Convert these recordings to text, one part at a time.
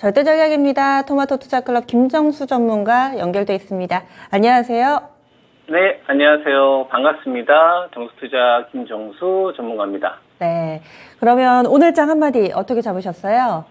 절대전략입니다. 토마토 투자클럽 김정수 전문가 연결돼 있습니다. 안녕하세요. 네, 안녕하세요. 반갑습니다. 정수투자 김정수 전문가입니다. 네, 그러면 오늘 장 한마디 어떻게 잡으셨어요?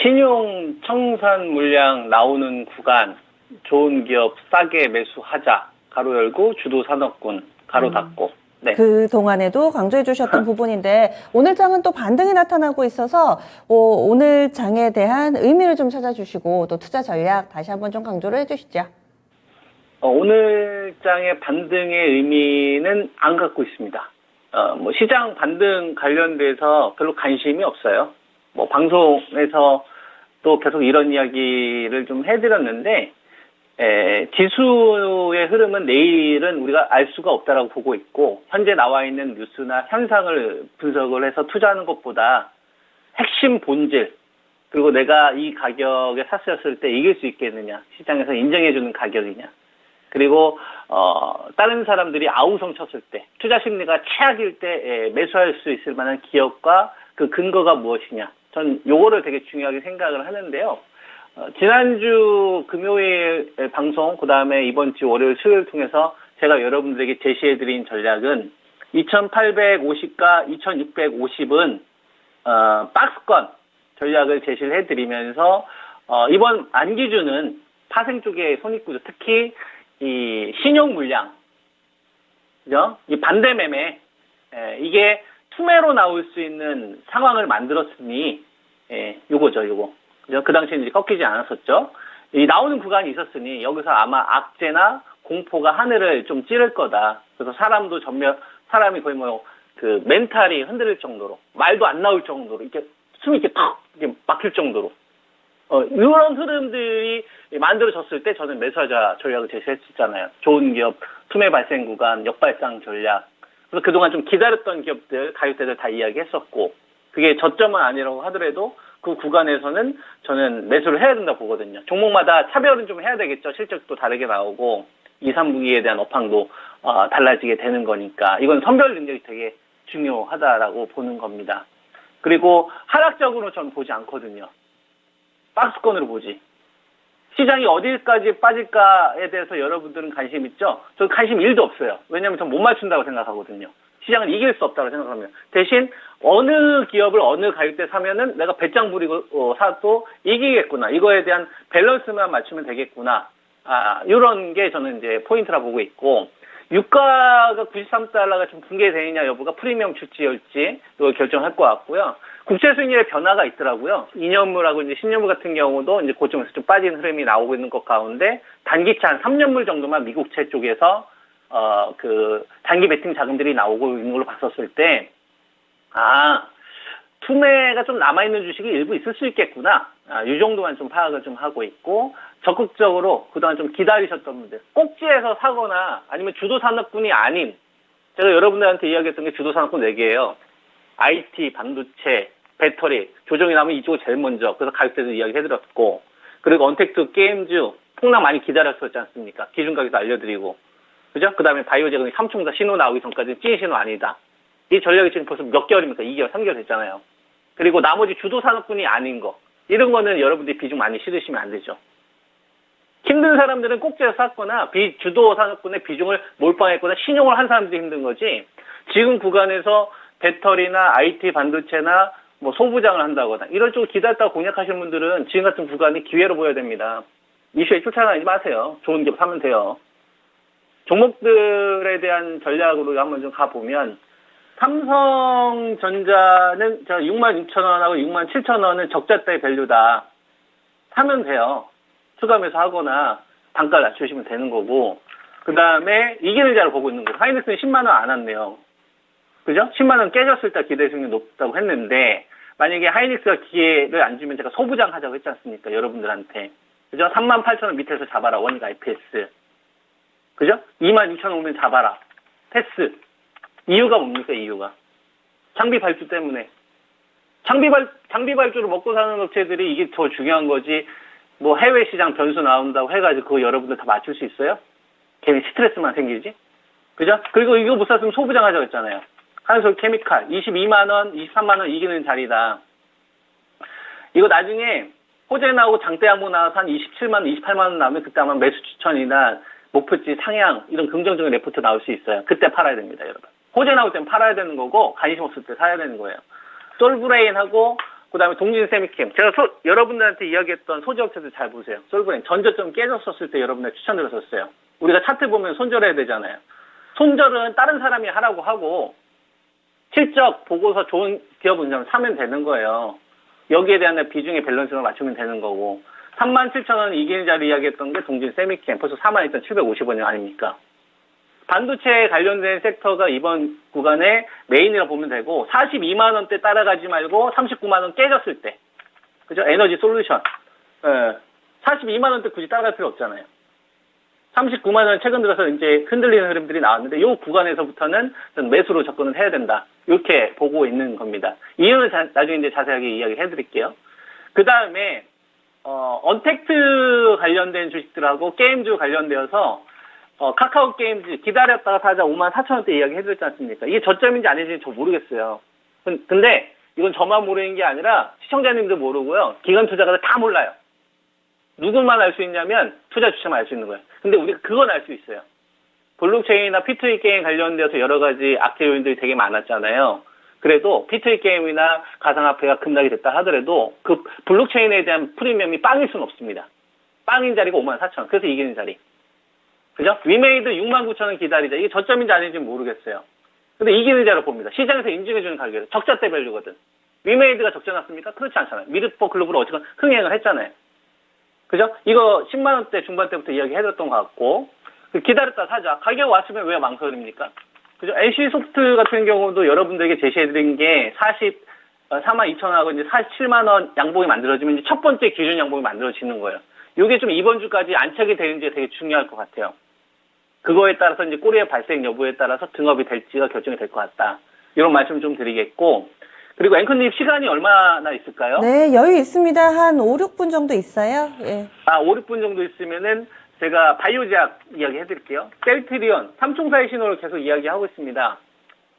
신용 청산 물량 나오는 구간, 좋은 기업 싸게 매수하자. 가로 열고 주도 산업군 가로 닫고. 네. 그 동안에도 강조해 주셨던 부분인데 오늘 장은 또 반등이 나타나고 있어서 오늘 장에 대한 의미를 좀 찾아주시고 또 투자 전략 다시 한번 좀 강조를 해주시죠. 오늘 장의 반등의 의미는 안 갖고 있습니다. 시장 반등 관련돼서 별로 관심이 없어요. 방송에서 또 계속 이런 이야기를 좀 해드렸는데, 지수의 흐름은 내일은 우리가 알 수가 없다라고 보고 있고, 현재 나와 있는 뉴스나 현상을 분석을 해서 투자하는 것보다 핵심 본질, 그리고 내가 이 가격에 샀었을 때 이길 수 있겠느냐, 시장에서 인정해주는 가격이냐, 그리고 다른 사람들이 아우성 쳤을 때, 투자 심리가 최악일 때 매수할 수 있을 만한 기업과 그 근거가 무엇이냐, 전 요거를 되게 중요하게 생각을 하는데요. 지난주 금요일 방송, 그 다음에 이번 주 월요일 수요일 통해서 제가 여러분들에게 제시해드린 전략은 2850과 2650은 박스권 전략을 제시를 해드리면서 이번 안기준은 파생 쪽의 손익구조, 특히 이 신용 물량, 그죠? 이 반대 매매, 이게 투매로 나올 수 있는 상황을 만들었으니, 요거죠, 요거. 그죠? 그 당시에 이제 꺾이지 않았었죠. 이 나오는 구간이 있었으니 여기서 아마 악재나 공포가 하늘을 좀 찌를 거다. 그래서 사람이 거의 그 멘탈이 흔들릴 정도로, 말도 안 나올 정도로, 이렇게 숨이 이렇게 턱 이렇게 막힐 정도로. 이런 흐름들이 만들어졌을 때 저는 매수하자 전략을 제시했었잖아요. 좋은 기업, 투매 발생 구간, 역발상 전략. 그래서 그동안 좀 기다렸던 기업들, 가격대들 다 이야기했었고, 그게 저점은 아니라고 하더라도 그 구간에서는 저는 매수를 해야 된다고 보거든요. 종목마다 차별은 좀 해야 되겠죠. 실적도 다르게 나오고 2, 3분기에 대한 업황도 달라지게 되는 거니까 이건 선별 능력이 되게 중요하다라고 보는 겁니다. 그리고 하락적으로 저는 보지 않거든요. 박스권으로 보지. 시장이 어디까지 빠질까에 대해서 여러분들은 관심 있죠? 저는 관심 1도 없어요. 왜냐하면 전 못 맞춘다고 생각하거든요. 시장을 이길 수 없다고 생각합니다. 대신 어느 기업을 어느 가격대 사면은 내가 배짱 부리고 사도 이기겠구나. 이거에 대한 밸런스만 맞추면 되겠구나. 이런 게 저는 이제 포인트라 보고 있고, 유가가 93달러가 좀 붕괴되느냐 여부가 프리미엄 출시일지 이걸 결정할 것 같고요. 국채 수익률의 변화가 있더라고요. 2년물하고 이제 10년물 같은 경우도 이제 고점에서 좀 빠지는 흐름이 나오고 있는 것 가운데 단기차 한 3년물 정도만 미국채 쪽에서 그 단기 베팅 자금들이 나오고 있는 걸로 봤었을 때, 투매가 좀 남아있는 주식이 일부 있을 수 있겠구나. 이 정도만 좀 파악을 좀 하고 있고, 적극적으로 그동안 좀 기다리셨던 분들, 꼭지에서 사거나 아니면 주도산업군이 아닌, 제가 여러분들한테 이야기했던 게 주도산업군 4개예요. IT, 반도체, 배터리, 조정이 나면 이쪽을 제일 먼저, 그래서 가격대도 이야기해드렸고, 그리고 언택트 게임즈, 폭락 많이 기다렸었지 않습니까? 기준가격도 알려드리고, 그죠? 그 다음에 바이오제가 3총사 신호 나오기 전까지는 찐 신호 아니다. 이 전략이 지금 벌써 몇 개월입니까? 2개월, 3개월 됐잖아요. 그리고 나머지 주도산업군이 아닌 거, 이런 거는 여러분들이 비중 많이 실으시면 안 되죠. 힘든 사람들은 꼭지에서 샀거나 주도산업군의 비중을 몰빵했거나 신용을 한 사람들이 힘든 거지, 지금 구간에서 배터리나 IT 반도체나 소부장을 한다거나 이런 쪽을 기다렸다고 공략하시는 분들은 지금 같은 구간이 기회로 보여야 됩니다. 이슈에 쫓아다니지 마세요. 좋은 기업 사면 돼요. 종목들에 대한 전략으로 한번 좀 가보면, 삼성전자는 66,000원하고 67,000원은 적자대의 밸류다. 사면 돼요. 추가 매수하거나 단가를 낮추시면 되는 거고, 그 다음에 이기는 자를 보고 있는 거고, 하이닉스는 10만원 안 왔네요. 그죠? 10만원 깨졌을 때 기대 수익률이 높다고 했는데, 만약에 하이닉스가 기회를 안 주면 제가 소부장 하자고 했지 않습니까? 여러분들한테. 그죠? 38,000원 밑에서 잡아라. 원익 IPS. 그죠? 26,000원 오면 잡아라. 패스. 이유가 뭡니까, 이유가? 장비 발주 때문에. 장비 발주로 먹고 사는 업체들이 이게 더 중요한 거지, 해외 시장 변수 나온다고 해가지고 그거 여러분들 다 맞출 수 있어요? 괜히 스트레스만 생기지? 그죠? 그리고 이거 못 샀으면 소부장 하자고 했잖아요. 한솔 케미칼 22만원, 23만원 이기는 자리다. 이거 나중에 호재 나오고 장대 항목 나와서 한 27만 원, 28만 원 나오면 그때 아마 매수 추천이나 목표치 상향 이런 긍정적인 레포트 나올 수 있어요. 그때 팔아야 됩니다, 여러분. 호재 나올 땐 팔아야 되는 거고 관심 없을 때 사야 되는 거예요. 솔브레인하고 그다음에 동진 세미캠. 제가 여러분들한테 이야기했던 소지업체들 잘 보세요. 솔브레인 전저점 깨졌었을 때 여러분들 추천드렸었어요. 우리가 차트 보면 손절해야 되잖아요. 손절은 다른 사람이 하라고 하고 실적 보고서 좋은 기업은 사면 되는 거예요. 여기에 대한 비중의 밸런스를 맞추면 되는 거고 37,000원 이기는 자리 이야기했던 게 동진 세미캠 벌써 42,750원이 아닙니까? 반도체에 관련된 섹터가 이번 구간에 메인이라고 보면 되고 42만 원대 따라가지 말고 39만 원 깨졌을 때 그죠? 에너지 솔루션 42만 원대 굳이 따라갈 필요 없잖아요. 39만 원 최근 들어서 이제 흔들리는 흐름들이 나왔는데 이 구간에서부터는 매수로 접근을 해야 된다. 이렇게 보고 있는 겁니다. 이유는 나중에 이제 자세하게 이야기해 드릴게요. 그 다음에 언택트 관련된 주식들하고 게임주 관련되어서 카카오 게임즈 기다렸다가 사자 54,000원대 이야기 해드렸지 않습니까? 이게 저점인지 아닌지 저 모르겠어요. 근데 이건 저만 모르는 게 아니라 시청자님도 모르고요. 기관 투자가들 다 몰라요. 누구만 알 수 있냐면 투자 주체만 알 수 있는 거예요. 근데 우리가 그건 알 수 있어요. 블록체인이나 P2E 게임 관련돼서 여러 가지 악재 요인들이 되게 많았잖아요. 그래도 P2E 게임이나 가상화폐가 급락이 됐다 하더라도 그 블록체인에 대한 프리미엄이 빵일 수는 없습니다. 빵인 자리가 54,000원. 그래서 이기는 자리. 그죠? 위메이드 69,000원 기다리자. 이게 저점인지 아닌지 모르겠어요. 근데 이기는 자로 봅니다. 시장에서 인증해주는 가격이에요. 적자대 밸류거든. 위메이드가 적자 났습니까? 그렇지 않잖아요. 미르포 글로벌로 어쨌건 흥행을 했잖아요. 그죠? 이거 10만원대 중반대부터 이야기 해줬던 것 같고, 기다렸다 사자. 가격 왔으면 왜 망설입니까? 그죠? NC소프트 같은 경우도 여러분들에게 제시해드린 게 42,000원하고 이제 47만원 양봉이 만들어지면 이제 첫 번째 기준 양봉이 만들어지는 거예요. 이게 좀 이번 주까지 안착이 되는지 되게 중요할 것 같아요. 그거에 따라서 이제 꼬리의 발생 여부에 따라서 등업이 될지가 결정이 될 것 같다. 이런 말씀 좀 드리겠고, 그리고 앵커님 시간이 얼마나 있을까요? 네, 여유 있습니다. 한 5, 6분 정도 있어요. 예. 5, 6분 정도 있으면은 제가 바이오제약 이야기 해드릴게요. 셀트리온, 삼총사의 신호를 계속 이야기하고 있습니다.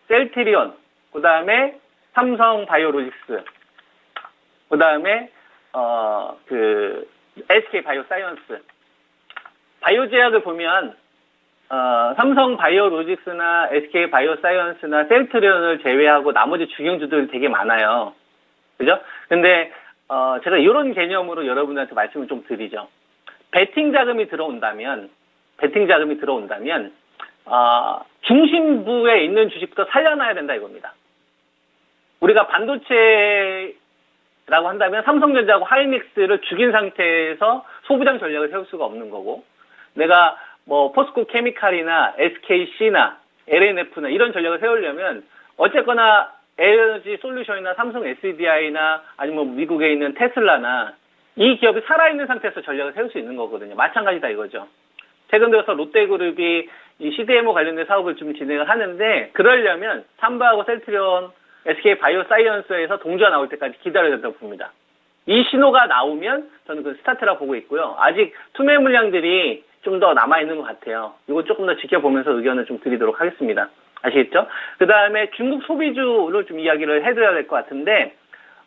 셀트리온, 그 다음에 삼성 바이오로직스, 그 다음에, SK 바이오사이언스. 바이오제약을 보면, 삼성 바이오로직스나 SK 바이오사이언스나 셀트리온을 제외하고 나머지 중형주들이 되게 많아요. 그죠? 근데, 제가 이런 개념으로 여러분들한테 말씀을 좀 드리죠. 베팅 자금이 들어온다면, 중심부에 있는 주식부터 살려놔야 된다 이겁니다. 우리가 반도체라고 한다면 삼성전자하고 하이닉스를 죽인 상태에서 소부장 전략을 세울 수가 없는 거고, 내가 뭐 포스코 케미칼이나 SKC나 LNF나 이런 전략을 세우려면 어쨌거나 에너지 솔루션이나 삼성 SDI나 아니면 미국에 있는 테슬라나 이 기업이 살아있는 상태에서 전략을 세울 수 있는 거거든요. 마찬가지다 이거죠. 최근 들어서 롯데그룹이 이 CDMO 관련된 사업을 좀 진행을 하는데 그러려면 삼바하고 셀트리온, SK 바이오사이언스에서 동조가 나올 때까지 기다려야 된다고 봅니다. 이 신호가 나오면 저는 그 스타트라고 보고 있고요. 아직 투매 물량들이 좀 더 남아있는 것 같아요. 이거 조금 더 지켜보면서 의견을 좀 드리도록 하겠습니다. 아시겠죠? 그 다음에 중국 소비주를 좀 이야기를 해드려야 될 것 같은데,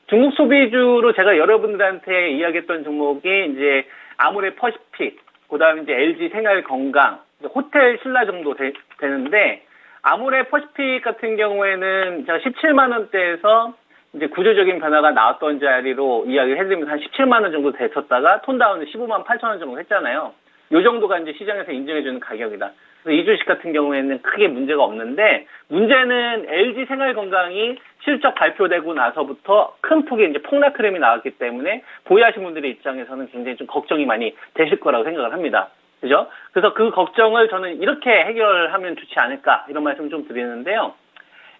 중국 소비주로 제가 여러분들한테 이야기했던 종목이 이제 아모레 퍼시픽, 그 다음에 이제 LG 생활건강, 호텔 신라 정도 되는데, 아모레 퍼시픽 같은 경우에는 제가 17만원대에서 이제 구조적인 변화가 나왔던 자리로 이야기를 해드리면서 한 17만원 정도 됐었다가 톤다운을 15만 8천원 정도 했잖아요. 요 정도가 이제 시장에서 인정해주는 가격이다. 그래서 이 주식 같은 경우에는 크게 문제가 없는데, 문제는 LG 생활건강이 실적 발표되고 나서부터 큰 폭의 이제 폭락 흐름이 나왔기 때문에 보유하신 분들의 입장에서는 굉장히 좀 걱정이 많이 되실 거라고 생각을 합니다. 그죠? 그래서 그 걱정을 저는 이렇게 해결하면 좋지 않을까, 이런 말씀 좀 드리는데요.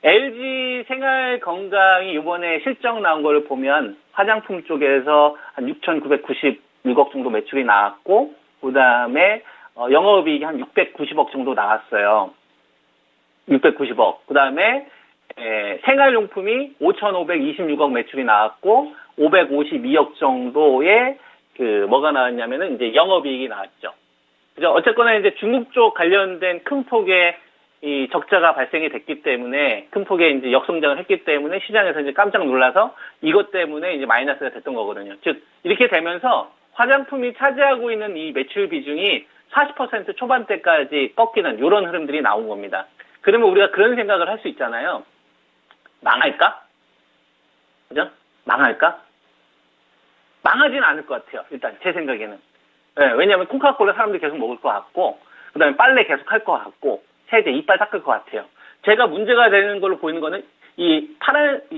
LG 생활건강이 이번에 실적 나온 걸 보면 화장품 쪽에서 한 6,996억 정도 매출이 나왔고, 그 다음에 영업이익이 한 690억 정도 나왔어요. 690억. 그 다음에 생활용품이 5,526억 매출이 나왔고 552억 정도의 뭐가 나왔냐면은 이제 영업이익이 나왔죠. 그죠? 어쨌거나 이제 중국 쪽 관련된 큰 폭의 이 적자가 발생이 됐기 때문에 큰 폭의 이제 역성장을 했기 때문에 시장에서 이제 깜짝 놀라서 이것 때문에 이제 마이너스가 됐던 거거든요. 즉 이렇게 되면서 화장품이 차지하고 있는 이 매출 비중이 40% 초반대까지 꺾이는 이런 흐름들이 나온 겁니다. 그러면 우리가 그런 생각을 할 수 있잖아요. 망할까? 그죠? 망할까? 망하지는 않을 것 같아요. 일단 제 생각에는. 네, 왜냐하면 코카콜라 사람들이 계속 먹을 것 같고 그다음에 빨래 계속 할 것 같고 세제 이빨 닦을 것 같아요. 제가 문제가 되는 걸로 보이는 거는 이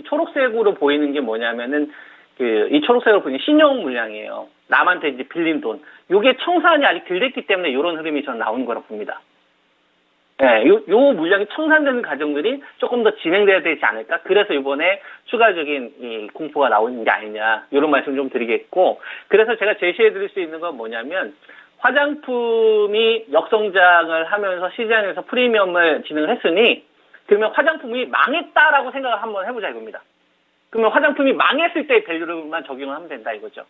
초록색으로 보이는 게 뭐냐면은 이 초록색으로 보이는 신용 물량이에요. 남한테 이제 빌린 돈. 요게 청산이 아직 덜 됐기 때문에 이런 흐름이 저는 나오는 거라고 봅니다. 네, 요 물량이 청산되는 과정들이 조금 더 진행돼야 되지 않을까? 그래서 이번에 추가적인 이 공포가 나오는 게 아니냐, 이런 말씀 좀 드리겠고, 그래서 제가 제시해 드릴 수 있는 건 뭐냐면, 화장품이 역성장을 하면서 시장에서 프리미엄을 진행을 했으니, 그러면 화장품이 망했다라고 생각을 한번 해보자 이겁니다. 그러면 화장품이 망했을 때의 밸류만 적용을 하면 된다 이거죠.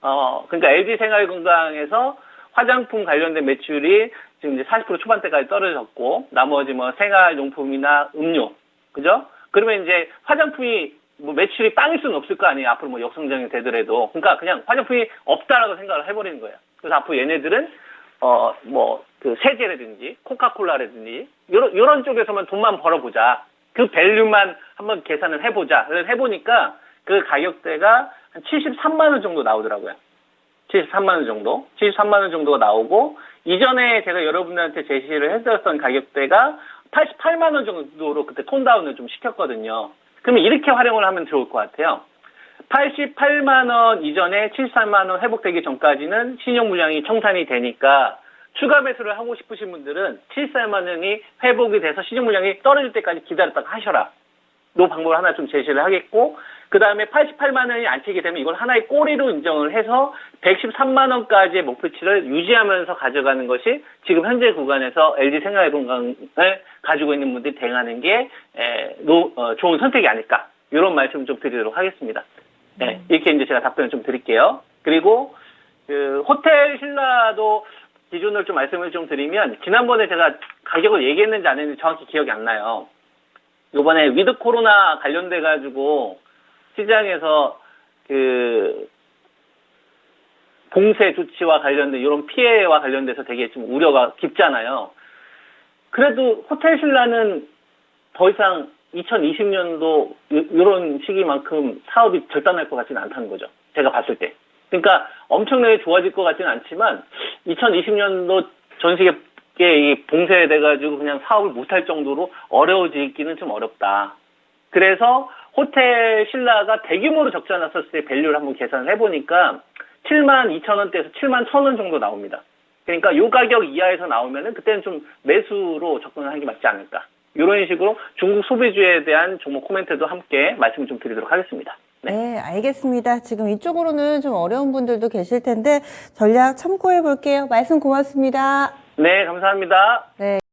그러니까 LG생활건강에서 화장품 관련된 매출이 지금 이제 40% 초반대까지 떨어졌고, 나머지 뭐 생활용품이나 음료, 그죠? 그러면 이제 화장품이 뭐 매출이 빵일 수는 없을 거 아니에요. 앞으로 뭐 역성장이 되더라도. 그러니까 그냥 화장품이 없다라고 생각을 해버리는 거예요. 그래서 앞으로 얘네들은, 그 세제라든지, 코카콜라라든지, 요런 쪽에서만 돈만 벌어보자. 그 밸류만 한번 계산을 해보자. 그래서 해보니까 그 가격대가 한 73만원 정도 나오더라고요. 73만원 정도? 73만원 정도가 나오고, 이전에 제가 여러분들한테 제시를 해드렸던 가격대가 88만원 정도로 그때 톤다운을 좀 시켰거든요. 그러면 이렇게 활용을 하면 좋을 것 같아요. 88만원 이전에 73만원 회복되기 전까지는 신용 물량이 청산이 되니까 추가 매수를 하고 싶으신 분들은 74만원이 회복이 돼서 신용 물량이 떨어질 때까지 기다렸다가 하셔라. 이 방법을 하나 좀 제시를 하겠고, 그 다음에 88만원이 안 치게 되면 이걸 하나의 꼬리로 인정을 해서 113만원까지의 목표치를 유지하면서 가져가는 것이 지금 현재 구간에서 LG생활건강을 가지고 있는 분들이 대응하는 게 좋은 선택이 아닐까. 이런 말씀 좀 드리도록 하겠습니다. 네, 이렇게 이제 제가 답변을 좀 드릴게요. 그리고 그 호텔 신라도 기준을 좀 말씀을 좀 드리면, 지난번에 제가 가격을 얘기했는지 안 했는지 정확히 기억이 안 나요. 이번에 위드 코로나 관련돼가지고 시장에서 그 봉쇄 조치와 관련된 이런 피해와 관련돼서 되게 좀 우려가 깊잖아요. 그래도 호텔 신라는 더 이상 2020년도 이런 시기만큼 사업이 절단할 것 같지는 않다는 거죠. 제가 봤을 때. 그러니까 엄청나게 좋아질 것 같지는 않지만 2020년도 전시계 이 봉쇄돼가지고 그냥 사업을 못할 정도로 어려워지기는 좀 어렵다. 그래서 호텔 신라가 대규모로 적자 났었을 때 밸류를 한번 계산을 해보니까 72,000원대에서 71,000원 정도 나옵니다. 그러니까 이 가격 이하에서 나오면은 그때는 좀 매수로 접근을 하는 게 맞지 않을까. 이런 식으로 중국 소비주에 대한 종목 코멘트도 함께 말씀을 좀 드리도록 하겠습니다. 네, 알겠습니다. 지금 이쪽으로는 좀 어려운 분들도 계실 텐데 전략 참고해 볼게요. 말씀 고맙습니다. 네, 감사합니다. 네.